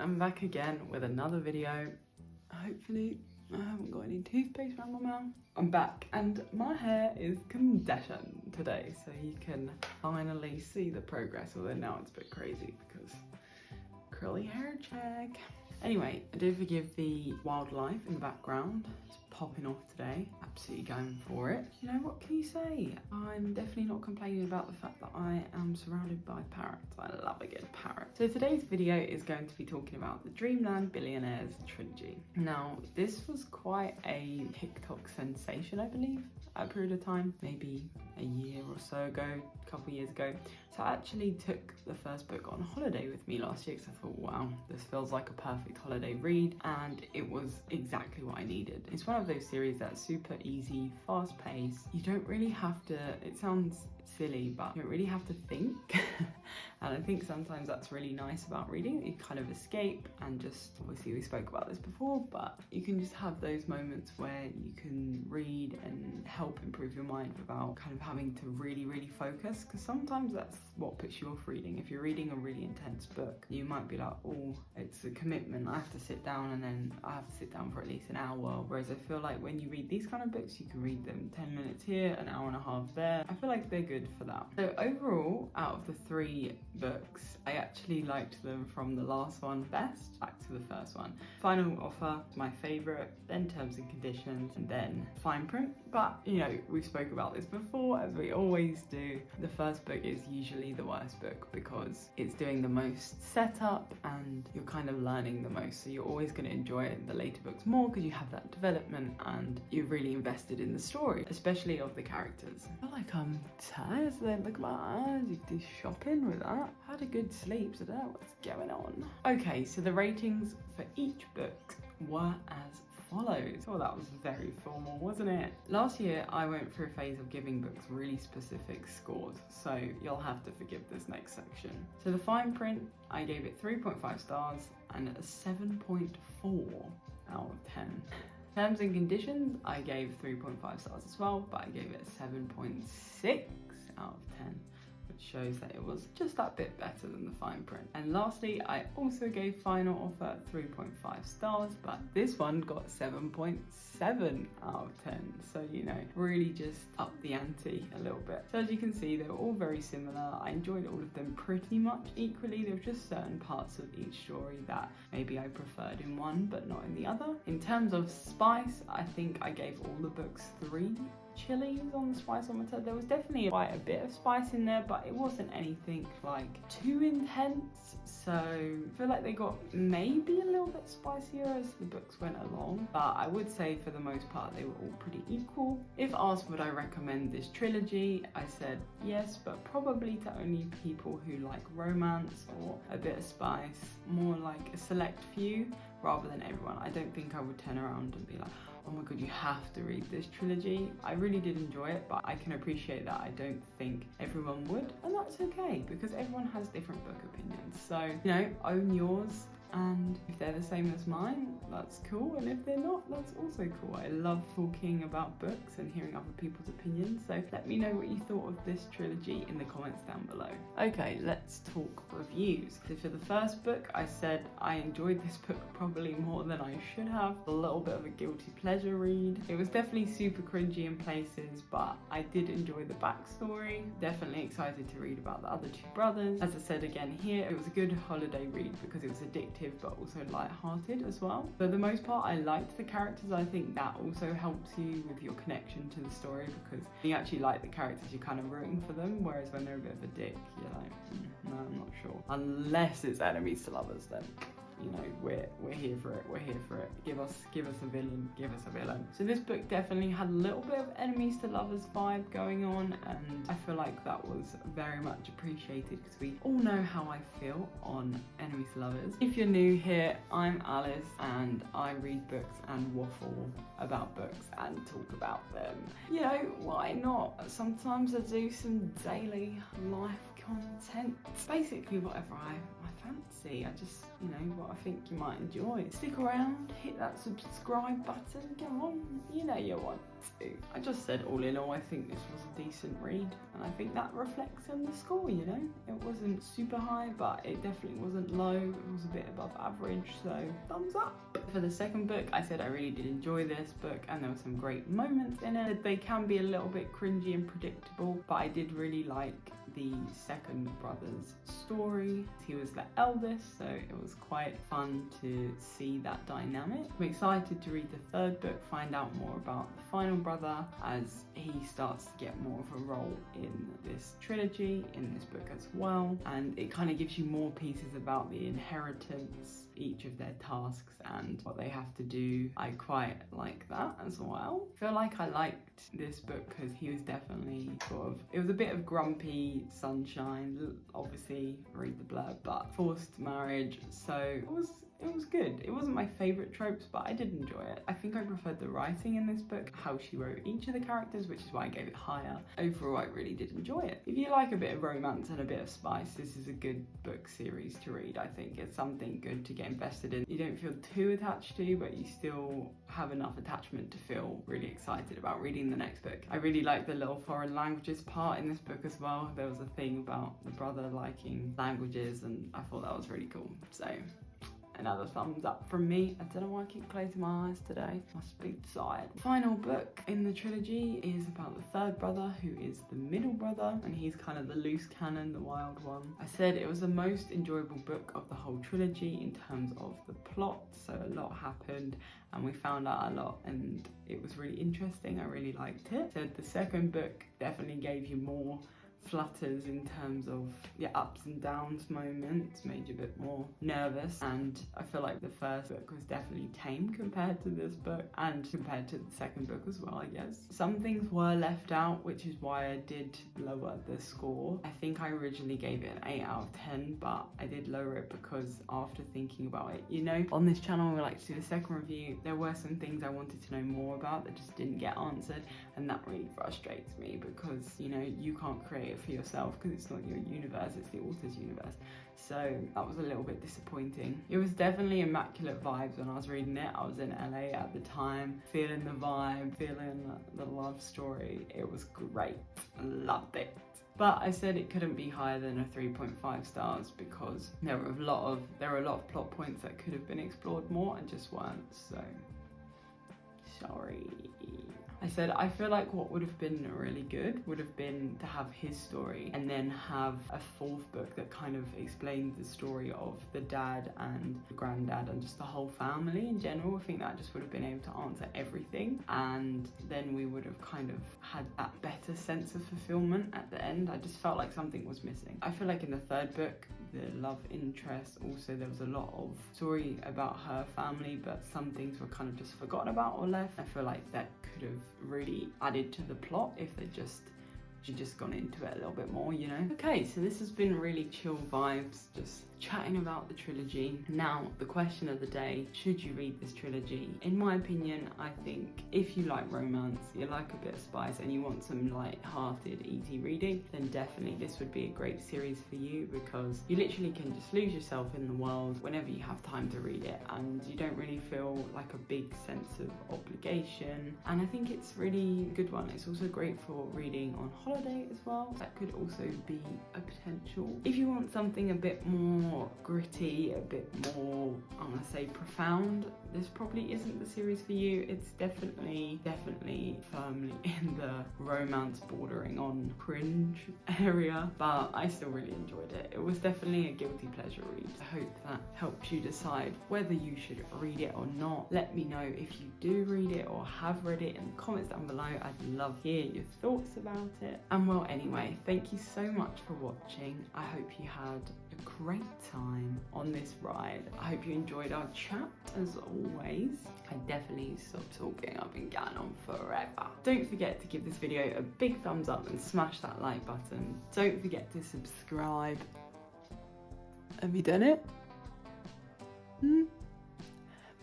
I'm back again with another video. Hopefully I haven't got any toothpaste around my mouth. I'm back and my hair is conditioned today, so you can finally see the progress, although now it's a bit crazy because curly hair check. Anyway, I do forgive the wildlife in the background. It's popping off today. Absolutely going for it. You know, what can you say? I'm definitely not complaining about the fact that I am surrounded by parrots. I love a good parrot. So today's video is going to be talking about the Dreamland Billionaires trilogy. Now, this was quite a TikTok sensation, I believe, at a period of time, maybe a year or so ago, a couple of years ago. So I actually took the first book on holiday with me last year because I thought, wow, this feels like a perfect holiday read, and it was exactly what I needed. It's one of those series that's super easy, fast paced. You don't really have to, it sounds silly, but you don't really have to think. And I think sometimes that's really nice about reading. You kind of escape and just, obviously we spoke about this before, but you can just have those moments where you can read and help improve your mind without kind of having to really focus, because sometimes that's what puts you off reading. If you're reading a really intense book, you might be like, oh, it's a commitment. I have to sit down, and then I have to sit down for at least an hour. Whereas I feel like when you read these kind of books, you can read them 10 minutes here, an hour and a half there. I feel like they're good for that. So overall, out of the 3 books, I actually liked them from the last one best back to the first one. Final Offer, my favorite, then Terms and Conditions, and then Fine Print. But you know, we've spoke about this before, as we always do. The first book is usually the worst book because it's doing the most setup and you're kind of learning the most, so you're always going to enjoy the later books more because you have that development and you're really invested in the story, especially of the characters. I feel like I'm tired today. Look at my eyes. You do shopping with that. I had a good sleep, so I don't know what's going on. Okay, so the ratings for each book were as follows. Oh, that was very formal, wasn't it? Last year I went through a phase of giving books really specific scores, so you'll have to forgive this next section. So the Fine Print, I gave it 3.5 stars and a 7.4 out of 10. Terms and Conditions, I gave 3.5 stars as well, but I gave it a 7.6 out of 10. Shows that it was just that bit better than the Fine Print. And lastly, I also gave Final Offer 3.5 stars, but this one got 7.7 out of 10. So, you know, really just up the ante a little bit. So as you can see, they were all very similar. I enjoyed all of them pretty much equally. There were just certain parts of each story that maybe I preferred in one, but not in the other. In terms of spice, I think I gave all the books 3 chilies on the spiceometer. There was definitely quite a bit of spice in there, but it wasn't anything like too intense. So I feel like they got maybe a little bit spicier as the books went along, but I would say for the most part they were all pretty equal. If asked would I recommend this trilogy, I said yes, but probably to only people who like romance or a bit of spice, more like a select few rather than everyone. I don't think I would turn around and be like, oh my god, you have to read this trilogy. I really did enjoy it, but I can appreciate that I don't think everyone would, and that's okay because everyone has different book opinions. So, you know, own yours, and if they're the same as mine, that's cool, and if they're not, that's also cool. I love talking about books and hearing other people's opinions, so let me know what you thought of this trilogy in the comments down below. Okay, let's talk reviews. So for the first book, I said I enjoyed this book probably more than I should have. A little bit of a guilty pleasure read. It was definitely super cringy in places, but I did enjoy the backstory. Definitely excited to read about the other 2 brothers. As I said again here, it was a good holiday read because it was addictive but also light-hearted as well. For the most part, I liked the characters. I think that also helps you with your connection to the story because when you actually like the characters, you're kind of rooting for them, whereas when they're a bit of a dick, you're like, no, I'm not sure. Unless it's enemies to lovers, then you know, we're here for it. We're here for it. Give us a villain. Give us a villain. So this book definitely had a little bit of enemies to lovers vibe going on, and I feel like that was very much appreciated because we all know how I feel on enemies to lovers. If you're new here, I'm Alice and I read books and waffle about books and talk about them. You know, why not? Sometimes I do some daily life content. It's basically whatever my fancy. I just, you know, what I think you might enjoy. Stick around, hit that subscribe button, come on, you know you want to. I just said all in all, I think this was a decent read, and I think that reflects on the score, you know. It wasn't super high, but it definitely wasn't low. It was a bit above average, so thumbs up. For the second book, I said I really did enjoy this book, and there were some great moments in it. They can be a little bit cringy and predictable, but I did really like the second brother's story. He was the eldest, so it was quite fun to see that dynamic. I'm excited to read the third book, find out more about the final brother, as he starts to get more of a role in this trilogy, in this book as well, and it kind of gives you more pieces about the inheritance, each of their tasks and what they have to do. I quite like that as well. I feel like I liked this book because he was definitely sort of, it was a bit of grumpy sunshine, obviously read the blurb, but forced marriage, so it was good. It wasn't my favourite tropes, but I did enjoy it. I think I preferred the writing in this book, how she wrote each of the characters, which is why I gave it higher. Overall, I really did enjoy it. If you like a bit of romance and a bit of spice, this is a good book series to read. I think it's something good to get invested in. You don't feel too attached to, but you still have enough attachment to feel really excited about reading the next book. I really like the little foreign languages part in this book as well. There was a thing about the brother liking languages, and I thought that was really cool. So another thumbs up from me. I don't know why I keep closing my eyes today. Must be tired. Final book in the trilogy is about the third brother, who is the middle brother, and he's kind of the loose cannon, the wild one. I said it was the most enjoyable book of the whole trilogy in terms of the plot, so a lot happened and we found out a lot, and it was really interesting. I really liked it. I said the second book definitely gave you more flutters in terms of ups and downs moments, made you a bit more nervous, and I feel like the first book was definitely tame compared to this book and compared to the second book as well, I guess. Some things were left out, which is why I did lower the score. I think I originally gave it an 8 out of 10, but I did lower it because after thinking about it, you know, on this channel we like to do the second review, there were some things I wanted to know more about that just didn't get answered, and that really frustrates me because, you know, you can't create it for yourself because it's not your universe, it's the author's universe. So that was a little bit disappointing. It was definitely immaculate vibes when I was reading it. I was in LA at the time, feeling the vibe, feeling the love story. It was great, loved it. But I said it couldn't be higher than a 3.5 stars because there were a lot of plot points that could have been explored more and just weren't, so sorry. I said I feel like what would have been really good would have been to have his story and then have a fourth book that kind of explained the story of the dad and the granddad and just the whole family in general. I think that just would have been able to answer everything, and then we would have kind of had that better sense of fulfillment at the end. I just felt like something was missing. I feel like in the third book, the love interest, also there was a lot of story about her family, but some things were kind of just forgotten about or left. I feel like that could have really added to the plot if she'd just gone into it a little bit more, you know. Okay, so this has been really chill vibes, just chatting about the trilogy. Now, the question of the day, should you read this trilogy? In my opinion, I think if you like romance, you like a bit of spice, and you want some light-hearted, easy reading, then definitely this would be a great series for you because you literally can just lose yourself in the world whenever you have time to read it, and you don't really feel like a big sense of obligation, and I think it's really a good one. It's also great for reading on holiday as well. That could also be a potential. If you want something a bit more gritty, a bit more, I'm gonna say profound, this probably isn't the series for you. It's definitely firmly in the romance bordering on cringe area, but I still really enjoyed it. It was definitely a guilty pleasure read. I hope that helps you decide whether you should read it or not. Let me know if you do read it or have read it in the comments down below. I'd love to hear your thoughts about it. And well, anyway, thank you so much for watching. I hope you had a great time on this ride. I hope you enjoyed our chat as always. I definitely stopped talking. I've been going on forever. Don't forget to give this video a big thumbs up and smash that like button. Don't forget to subscribe. Have you done it?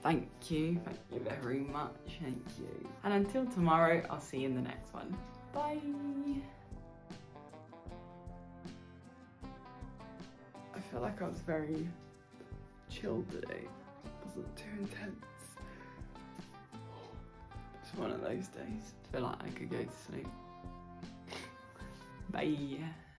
Thank you very much, thank you. And until tomorrow, I'll see you in the next one. Bye. felt like I was very chilled today. It wasn't too intense. It's one of those days. I feel like I could go to sleep. Bye.